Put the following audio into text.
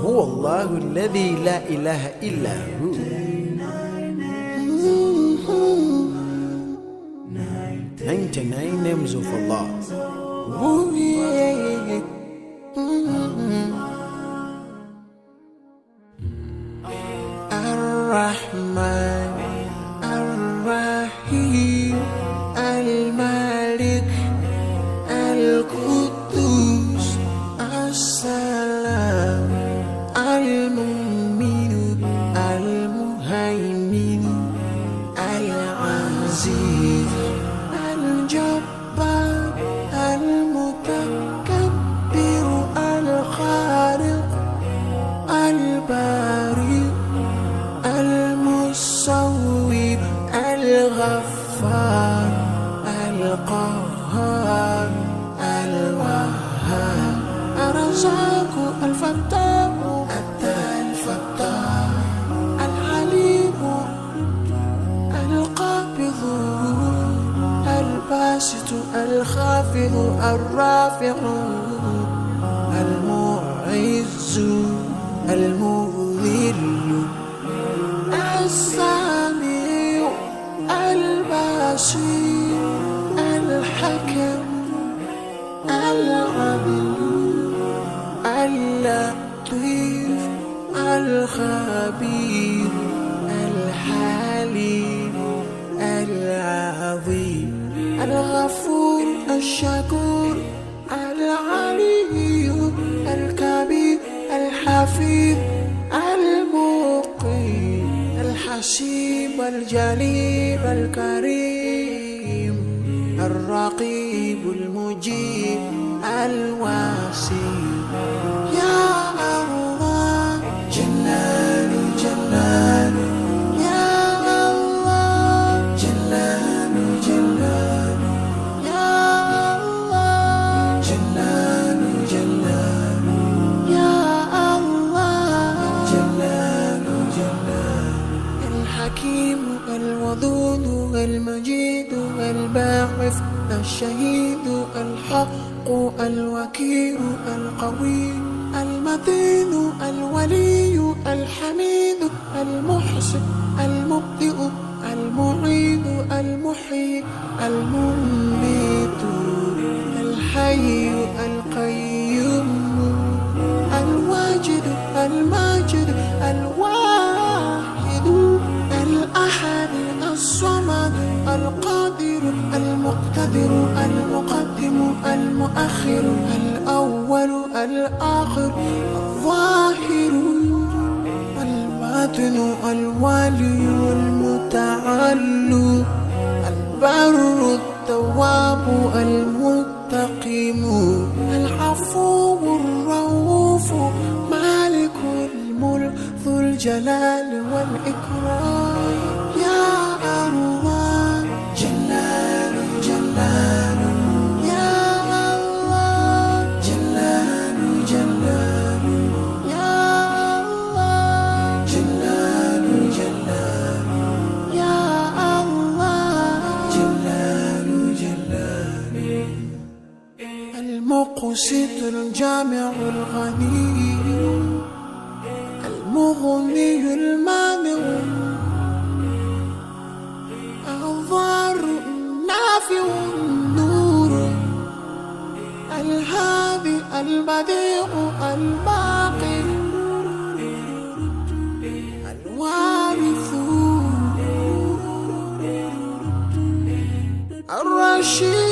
هو الله الذي لا إله إلا هو. 99 names of Allah. Ooh, yeah. Ar-Rahman, Ar-Rahim, Al-Malik, Al-Quddus, As-Salam, Al-Mu'min, Al-Muhaymin, Al-Aziz, Al-Jabbar, Al-Mutakabbir, Al-Khaliq, Al-Bari, Al-Musawwir, Al-Ghaffar, Al-Qahhar, Al-Wahhab, Ar-Razzaq, Al-Fattah, Al-Fattah, Al-Alim, Al-Qabid, Al-Basit, Al-Khafid, Al-Rafi', Al-Mu'izz, Al-Mudhill, السميع البصير الحكم العدل اللطيف الخبير الحليم العظيم الغفور الشكور العلي الكبير الحفيظ المقيم الحسيب الجليل الكريم الرقيب المجيب الواسع. يا الله جلال جلال، يا الله جلال جلال، يا الله جلال جلال، يا الله جلال جلال. الحكيم الودود المجيد الباعث الشهيد الحق الوكيل القوي المتين الولي الحميد المحسن المبدئ المعيد المحيي المميت الحي القيوم الواجد الماجد الواحد الأحد الصمد القادر المقتدر المقدم المؤخر الأول الآخر الظاهر الباطن الوالي المتعالي البر التواب المنتقم العفو الرؤوف مالك الملك ذو الجلال والإكرام. يا الله جلال جلال، يا الله جلال جلال، يا الله جلال جلال، يا الله جلال جلال. المقسط الجامع الغني المغني المانع الضار النافع النور الهادي البديع الباقي الوارث الرشيد